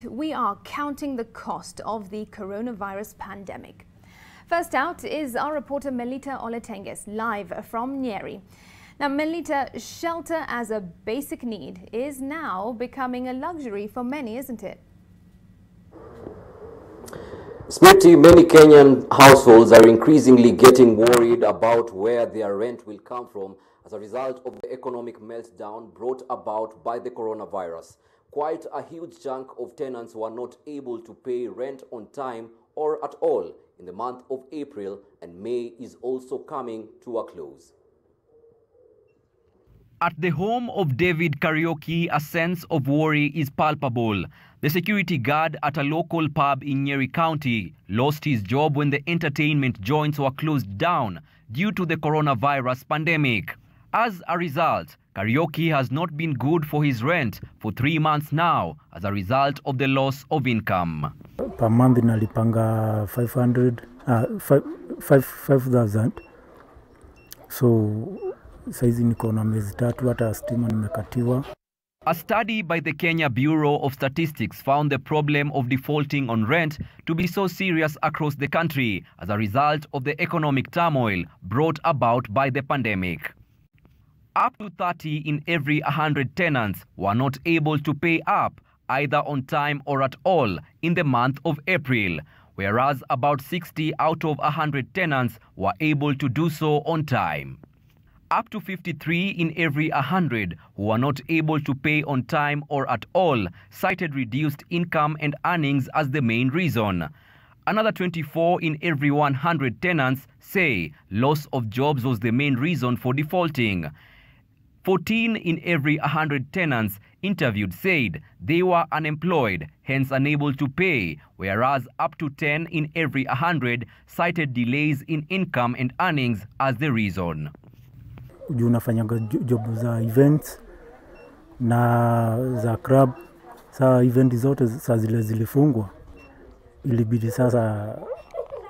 We are counting the cost of the coronavirus pandemic. First out is our reporter Melita Oletenges, live from Nyeri. Now, Melita, shelter as a basic need is now becoming a luxury for many, isn't it? Smitty, many Kenyan households are increasingly getting worried about where their rent will come from as a result of the economic meltdown brought about by the coronavirus. Quite a huge chunk of tenants were not able to pay rent on time or at all in the month of April, and May is also coming to a close. At the home of David Karaoke, a sense of worry is palpable. The security guard at a local pub in Nyeri County lost his job when the entertainment joints were closed down due to the coronavirus pandemic. As a result, Karaoke has not been good for his rent for 3 months now as a result of the loss of income. Per month nalipanga 5,000. So saizi niko na miezi 3 hata stima nimekatiwa. A study by the Kenya Bureau of Statistics found the problem of defaulting on rent to be so serious across the country as a result of the economic turmoil brought about by the pandemic. Up to 30 in every 100 tenants were not able to pay up either on time or at all in the month of April, whereas about 60 out of 100 tenants were able to do so on time. Up to 53 in every 100 who were not able to pay on time or at all cited reduced income and earnings as the main reason. Another 24 in every 100 tenants say loss of jobs was the main reason for defaulting. 14 in every 100 tenants interviewed said they were unemployed, hence unable to pay, whereas up to 10 in every 100 cited delays in income and earnings as the reason. Unafanyaga job za events na za club. Saa event zote saa zile zilifungwa, ilibidi sasa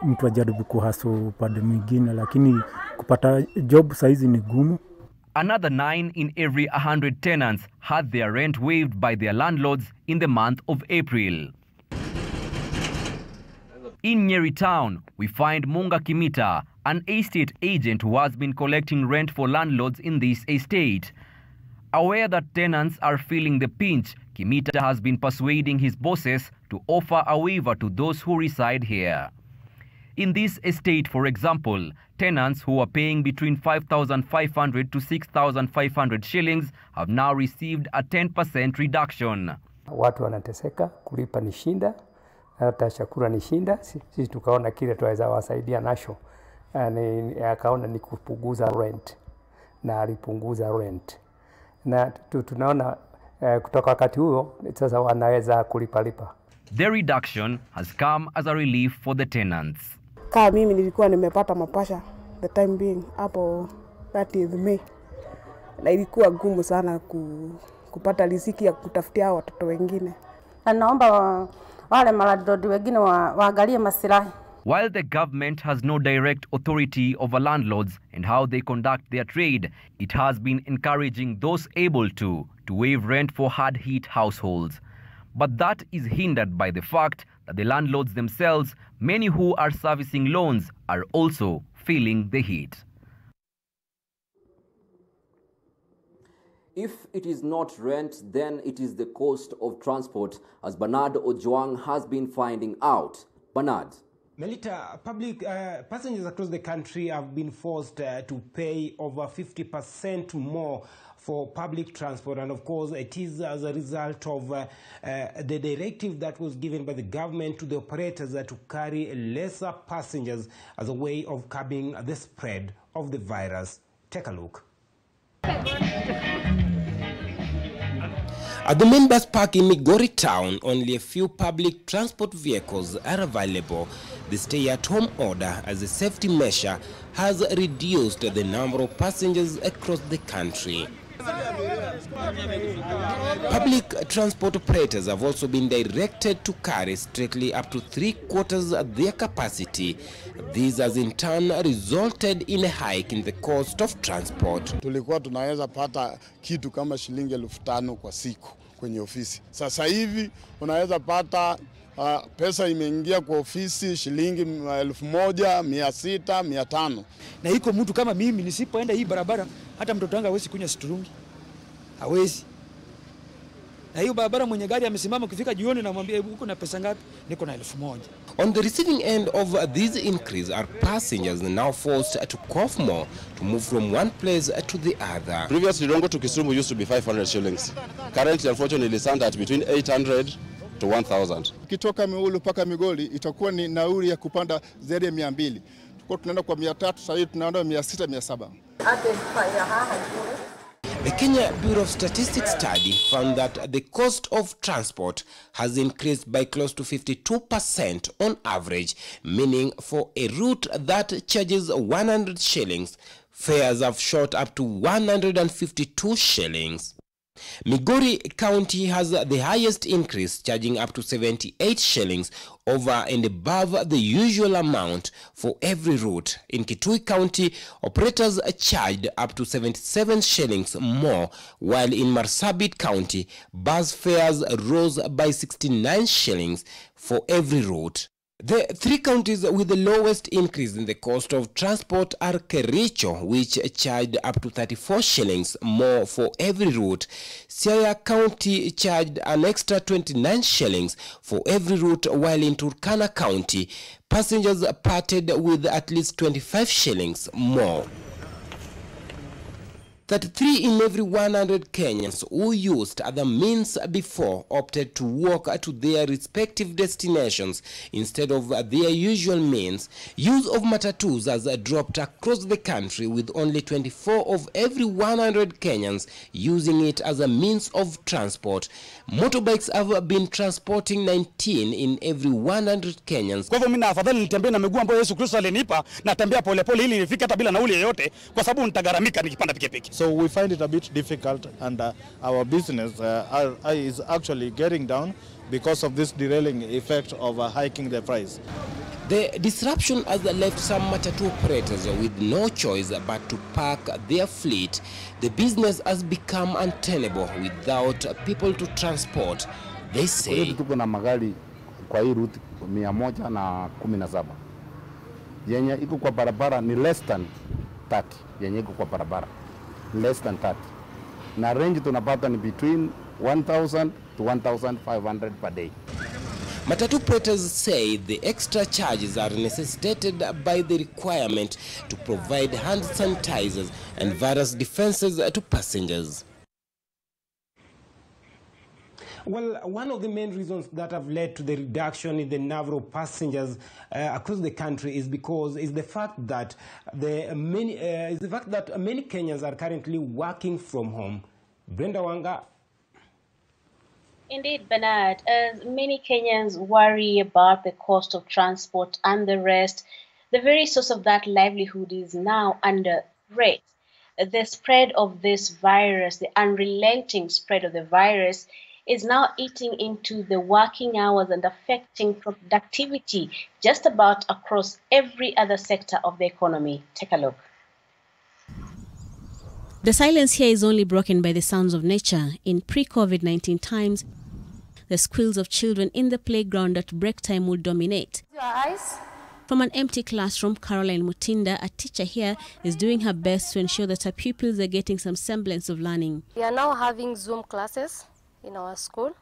mtu ajaribu kuhaso pande mwingine, lakini kupata job saizi ni gumu. Another 9 in every 100 tenants had their rent waived by their landlords in the month of April. In Nyeri town, we find Munga Kimita, an estate agent who has been collecting rent for landlords in this estate. Aware that tenants are feeling the pinch, Kimita has been persuading his bosses to offer a waiver to those who reside here. In this estate, for example, tenants who are paying between 5,500 to 6,500 shillings have now received a 10% reduction. Watu wanateseka, kulipa ni shinda, hata chakula ni shinda. Sisi tukaona kile tuweza wasaidia nacho. Akaona ni kupunguza rent, na alipunguza rent. Na tunaona kutoka wakati huo sasa wanaweza kulipa. The reduction has come as a relief for the tenants. Kama mimi nilikuwa nimepata mapasha the time being hapo 30th May, na ilikuwa gumu sana kupata riziki ya kutafutia watoto wengine. Naomba wale malandlord wengine waangalie maslahi. While the government has no direct authority over landlords and how they conduct their trade, it has been encouraging those able to waive rent for hard-hit households. But that is hindered by the fact that the landlords themselves, many who are servicing loans, are also feeling the heat. If it is not rent, then it is the cost of transport, as Bernard Ojwang has been finding out. Bernard. Melita, passengers across the country have been forced to pay over 50% more for public transport, and of course it is as a result of the directive that was given by the government to the operators to carry lesser passengers as a way of curbing the spread of the virus. Take a look. At the members' park in Migori town, only a few public transport vehicles are available. The stay-at-home order, as a safety measure, has reduced the number of passengers across the country. Public transport operators have also been directed to carry strictly up to 3/4 their capacity. This has in turn resulted in a hike in the cost of transport. Tulikuwa tunaweza pata kitu kama shilingi 5,000 kwa siku. kwenye ofisi. Sasa hivi unaweza pata pesa imeingia kwa ofisi shilingi 1,600, 500. Na iko mtu kama mimi nisipoenda hii barabara hata mtoto wangu hawezi kunywa strungi. Hawezi. Na hiyo barabara mwenye gari amesimama kufika jioni na mwambia uko na pesa ngapi? Niko na 1,000. On the receiving end of this increase are passengers now forced to cough more to move from one place to the other. Previously, Rongo to Kisumu used to be 500 shillings. Currently, unfortunately, stand at between 800 to 1,000. Kitoka Miulu mpaka Migoli itakuwa ni nauli ya kupanda zaidi ya 200. Tulikuwa tunaenda kwa 300, sasa hivi tunaenda 600, 700. The Kenya Bureau of Statistics study found that the cost of transport has increased by close to 52% on average, meaning for a route that charges 100 shillings, fares have shot up to 152 shillings. Migori County has the highest increase, charging up to 78 shillings over and above the usual amount for every route. In Kitui County, operators charged up to 77 shillings more, while in Marsabit County, bus fares rose by 69 shillings for every route. The three counties with the lowest increase in the cost of transport are Kericho, which charged up to 34 shillings more for every route. Siaya County charged an extra 29 shillings for every route, while in Turkana County, passengers parted with at least 25 shillings more. 33 in every 100 Kenyans who used other means before opted to walk to their respective destinations instead of their usual means. Use of matatus has dropped across the country, with only 24 of every 100 Kenyans using it as a means of transport. Motorbikes have been transporting 19 in every 100 Kenyans. Kwa hivyo mimi afadhali nitembee na miguu ambayo Yesu Kristo alinipa, na tembea polepole ili nifike hata bila nauli yoyote, kwa sababu nitagaramika nikipanda pikipiki. So we find it a bit difficult, and our business is actually getting down because of this derailing effect of hiking the price. The disruption has left some matatu operators with no choice but to park their fleet. The business has become untenable without people to transport, they say. Tuko na magari kwa hii route 117. Yenye iko kwa barabara ni less than 30. Yenye iko kwa barabara less than 30. Na range tunapata ni between 1,000 to 1,500 per day. Matatu operators say the extra charges are necessitated by the requirement to provide hand sanitizers and virus defenses to passengers. Well, one of the main reasons that have led to the reduction in the number of passengers across the country is the fact that many Kenyans are currently working from home. Brenda Wanga. Indeed, Bernard, as many Kenyans worry about the cost of transport and the rest, the very source of that livelihood is now under threat. The spread of this virus, the unrelenting spread of the virus, is now eating into the working hours and affecting productivity just about across every other sector of the economy. Take a look. The silence here is only broken by the sounds of nature. In pre-COVID-19 times, the squeals of children in the playground at break time would dominate. Your eyes. From an empty classroom, Caroline Mutinda, a teacher here, is doing her best to ensure that her pupils are getting some semblance of learning. We are now having Zoom classes in our school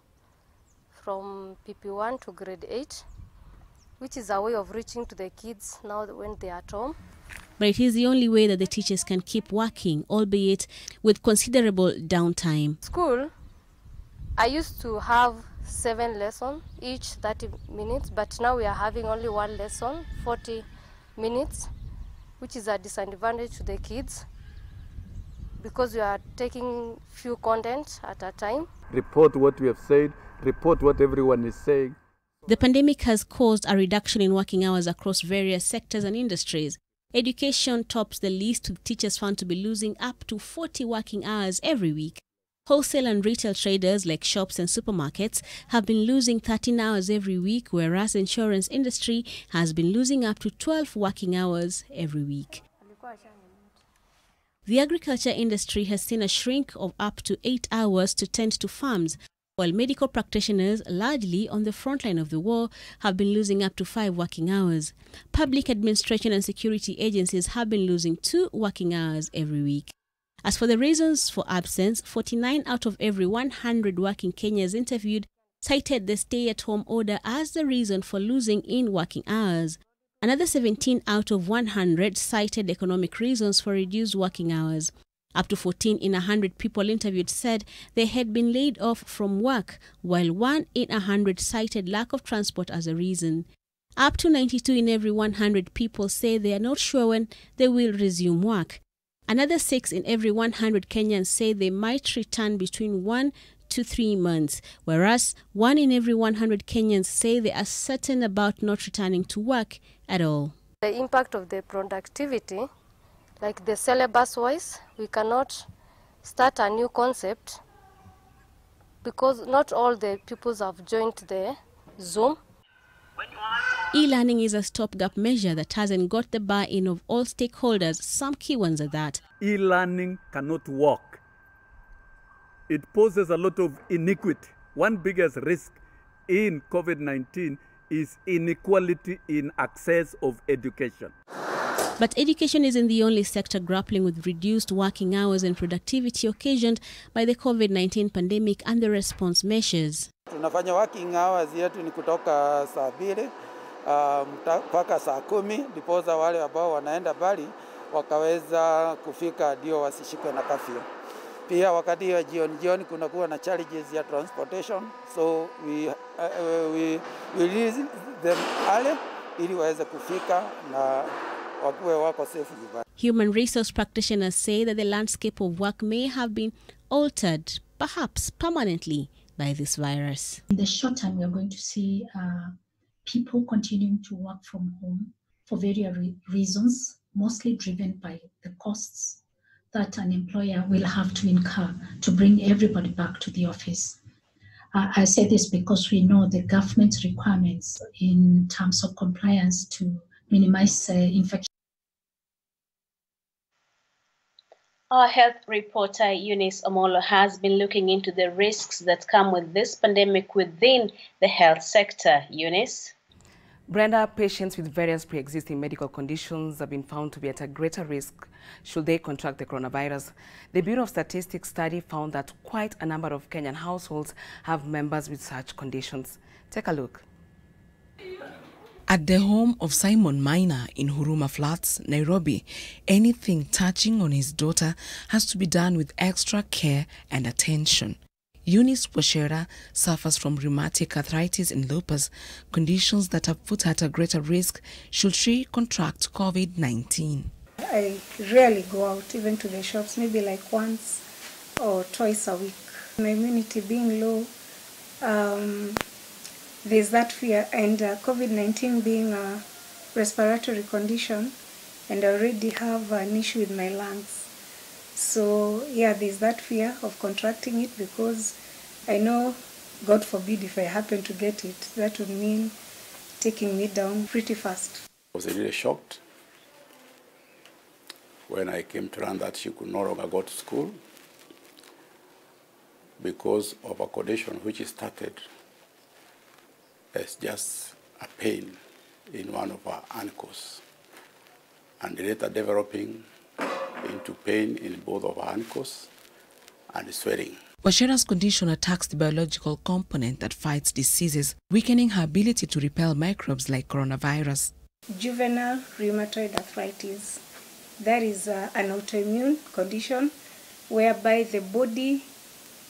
from PP1 to grade 8, which is a way of reaching to the kids now when they are at home. But it is the only way that the teachers can keep working, albeit with considerable downtime. School, I used to have 7 lessons, each 30 minutes, but now we are having only 1 lesson, 40 minutes, which is a disadvantage to the kids because we are taking few content at a time. Report what we have said, report what everyone is saying. The pandemic has caused a reduction in working hours across various sectors and industries. Education tops the list, with teachers found to be losing up to 40 working hours every week. Wholesale and retail traders like shops and supermarkets have been losing 13 hours every week, whereas the insurance industry has been losing up to 12 working hours every week. The agriculture industry has seen a shrink of up to 8 hours to tend to farms, while medical practitioners, largely on the front line of the war, have been losing up to 5 working hours. Public administration and security agencies have been losing 2 working hours every week. As for the reasons for absence, 49 out of every 100 working Kenyans interviewed cited the stay-at-home order as the reason for losing in working hours. Another 17 out of 100 cited economic reasons for reduced working hours. Up to 14 in 100 people interviewed said they had been laid off from work, while 1 in 100 cited lack of transport as a reason. Up to 92 in every 100 people say they are not sure when they will resume work. Another 6 in every 100 Kenyans say they might return between 1 to 3 months, whereas 1 in every 100 Kenyans say they are certain about not returning to work at all. The impact of the productivity, like the syllabus-wise, we cannot start a new concept because not all the pupils have joined the Zoom. E-learning is a stopgap measure that hasn't got the buy-in of all stakeholders, some key ones are that. E-learning cannot work. It poses a lot of inequity. One biggest risk in COVID-19 is inequality in access of education. But education isn't the only sector grappling with reduced working hours and productivity occasioned by the COVID-19 pandemic and the response measures. Tunafanya working hours yetu ni kutoka saa 2 mpaka saa 10, ndiposa wale ambao wanaenda mbali wakaweza kufika ndio wasishikwe na kafyu. Pia wakati wa jioni kunakuwa na challenges ya transportation, so we release them early ili waweze kufika na wakuwe wako safe nyumbani. Human resource practitioners say that the landscape of work may have been altered, perhaps permanently, by this virus. In the short term, we are going to see people continuing to work from home for various reasons, mostly driven by the costs that an employer will have to incur to bring everybody back to the office. I say this because we know the government's requirements in terms of compliance to minimize infection. Our health reporter Eunice Omolo has been looking into the risks that come with this pandemic within the health sector. Eunice? Brenda, patients with various pre-existing medical conditions have been found to be at a greater risk should they contract the coronavirus. The Bureau of Statistics study found that quite a number of Kenyan households have members with such conditions. Take a look. At the home of Simon Maina in Huruma Flats, Nairobi, anything touching on his daughter has to be done with extra care and attention. Eunice Washera suffers from rheumatic arthritis and lupus, conditions that have put her at a greater risk should she contract COVID-19. I rarely go out, even to the shops, maybe like once or twice a week. My immunity being low, there's that fear, and COVID-19 being a respiratory condition, and I already have an issue with my lungs. So yeah, there's that fear of contracting it because I know, God forbid, if I happen to get it, that would mean taking me down pretty fast. I was really shocked when I came to learn that she could no longer go to school because of a condition which started as just a pain in one of her ankles and later developing into pain in both of her ankles and swelling. Washera's condition attacks the biological component that fights diseases, weakening her ability to repel microbes like coronavirus. Juvenile rheumatoid arthritis. That is an autoimmune condition whereby the body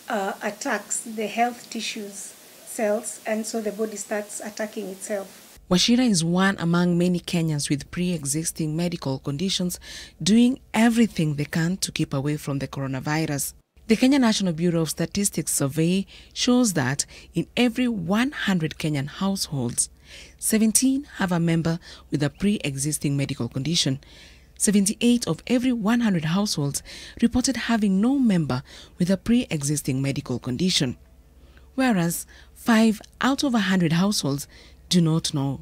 attacks the health tissues, cells, and so the body starts attacking itself. Washera is one among many Kenyans with pre-existing medical conditions doing everything they can to keep away from the coronavirus. The Kenya National Bureau of Statistics survey shows that in every 100 Kenyan households, 17 have a member with a pre-existing medical condition. 78 of every 100 households reported having no member with a pre-existing medical condition, whereas 5 out of 100 households do not know.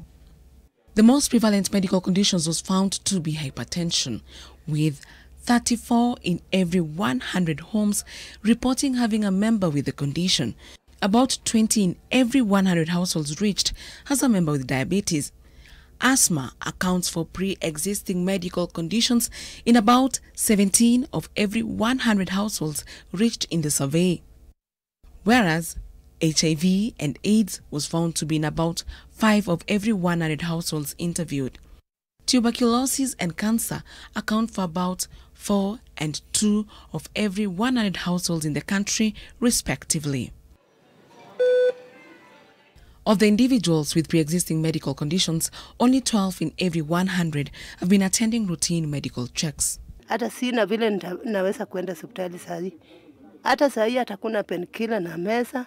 The most prevalent medical conditions was found to be hypertension, with 34 in every 100 homes reporting having a member with the condition. About 20 in every 100 households reached has a member with diabetes. Asthma accounts for pre-existing medical conditions in about 17 of every 100 households reached in the survey, whereas HIV and AIDS was found to be in about 5 of every 100 households interviewed. Tuberculosis and cancer account for about 4 and 2 of every 100 households in the country, respectively. Of the individuals with pre-existing medical conditions, only 12 in every 100 have been attending routine medical checks. Hata sina vile naweza kwenda hospitali sahi. Hata sahi hata kuna painkiller na meza.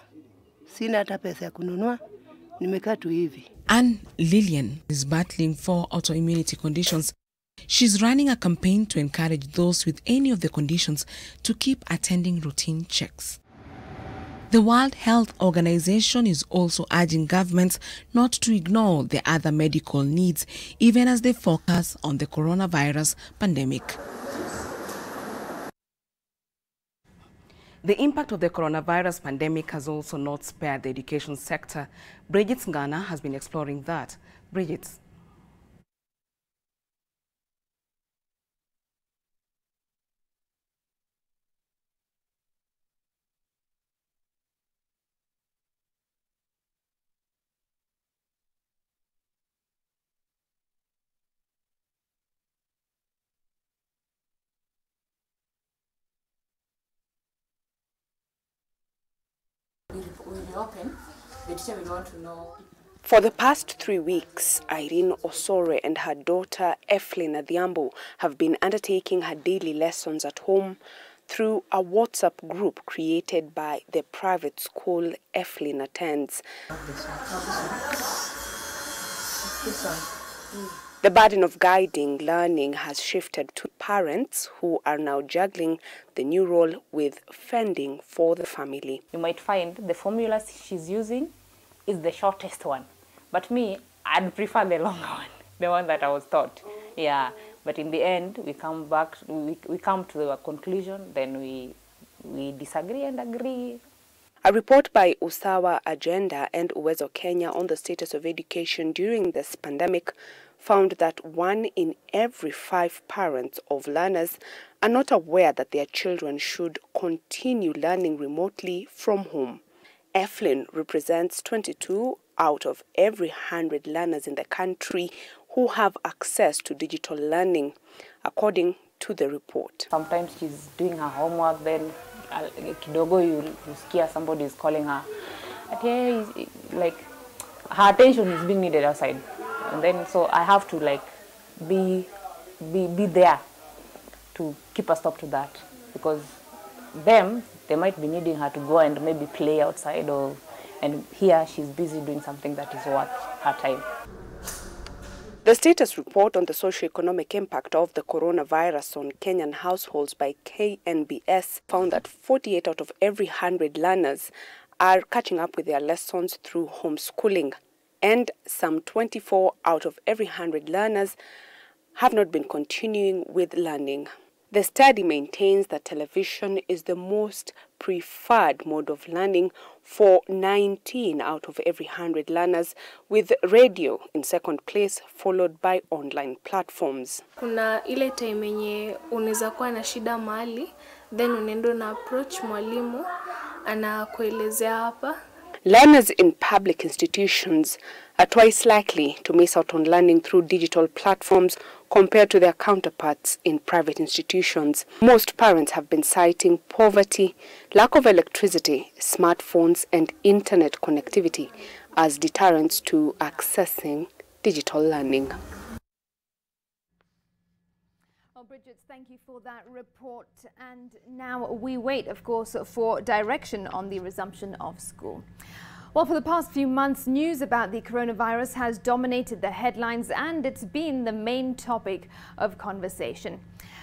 Sina hata pesa ya kununua. Nimekaa tu hivi. Anne Lillian is battling 4 autoimmunity conditions. She's running a campaign to encourage those with any of the conditions to keep attending routine checks. The World Health Organization is also urging governments not to ignore the other medical needs, even as they focus on the coronavirus pandemic. The impact of the coronavirus pandemic has also not spared the education sector. Bridget Ngana has been exploring that. Bridget. For the past 3 weeks, Irene Osore and her daughter Eflin Adhiambo have been undertaking her daily lessons at home through a WhatsApp group created by the private school Eflin attends. The burden of guiding learning has shifted to parents who are now juggling the new role with fending for the family. You might find the formulas she's using is the shortest one. But me, I'd prefer the longer one, the one that I was taught. Yeah, but in the end, we come back, we come to a conclusion, then we disagree and agree. A report by Usawa Agenda and Uwezo Kenya on the status of education during this pandemic found that 1 in every 5 parents of learners are not aware that their children should continue learning remotely from home. Eflin represents 22 out of every 100 learners in the country who have access to digital learning, according to the report. Sometimes she's doing her homework, then kidogo you hear somebody is calling her. Like her attention is being needed outside. And then so I have to like be there to keep a stop to that, because they might be needing her to go and maybe play outside, and here she's busy doing something that is worth her time. The status report on the socio-economic impact of the coronavirus on Kenyan households by KNBS found that 48 out of every 100 learners are catching up with their lessons through homeschooling, and some 24 out of every 100 learners have not been continuing with learning. The study maintains that television is the most preferred mode of learning for 19 out of every 100 learners, with radio in second place, followed by online platforms. Kuna ile time yenye unaweza kuwa na shida mahali, then unaenda na approach mwalimu anakuelezea hapa. Learners in public institutions are twice likely to miss out on learning through digital platforms compared to their counterparts in private institutions. Most parents have been citing poverty, lack of electricity, smartphones, and internet connectivity as deterrents to accessing digital learning. Well, Bridget, thank you for that report. And now we wait, of course, for direction on the resumption of school. Well, for the past few months, news about the coronavirus has dominated the headlines, and it's been the main topic of conversation.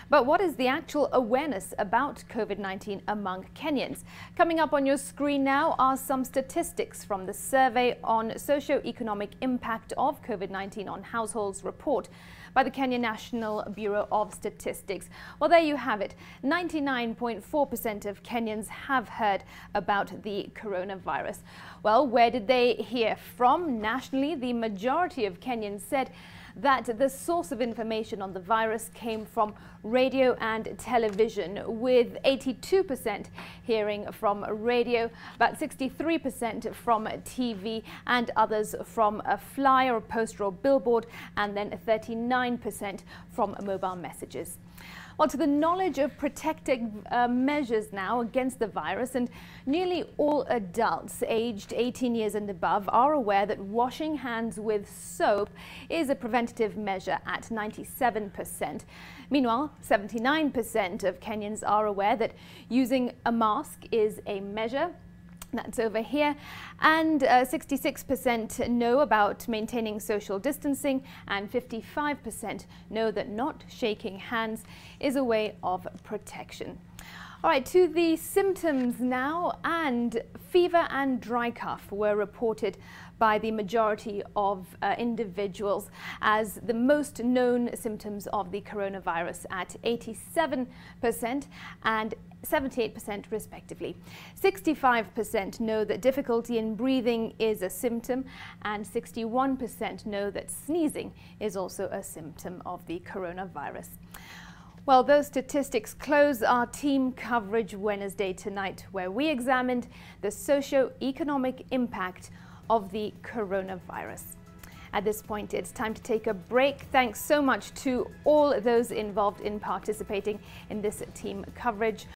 But what is the actual awareness about COVID-19 among Kenyans? Coming up on your screen now are some statistics from the survey on socio-economic impact of COVID-19 on households report by the Kenya National Bureau of Statistics. Well, there you have it. 99.4% of Kenyans have heard about the coronavirus. Well, where did they hear from? Nationally, the majority of Kenyans said that the source of information on the virus came from radio and television, with 82% hearing from radio, about 63% from TV, and others from a flyer, a poster or billboard, and then 39% from mobile messages. Well, to the knowledge of protective measures now against the virus, and nearly all adults aged 18 years and above are aware that washing hands with soap is a preventative measure at 97%. Meanwhile, 79% of Kenyans are aware that using a mask is a measure. That's over here. And 66% know about maintaining social distancing, and 55% know that not shaking hands is a way of protection. All right, to the symptoms now, and fever and dry cough were reported by the majority of individuals as the most known symptoms of the coronavirus at 87% and 78% respectively. 65% know that difficulty in breathing is a symptom, and 61% know that sneezing is also a symptom of the coronavirus. Well, those statistics close our team coverage Wednesday tonight, where we examined the socio-economic impact of the coronavirus. At this point, it's time to take a break. Thanks so much to all those involved in participating in this team coverage.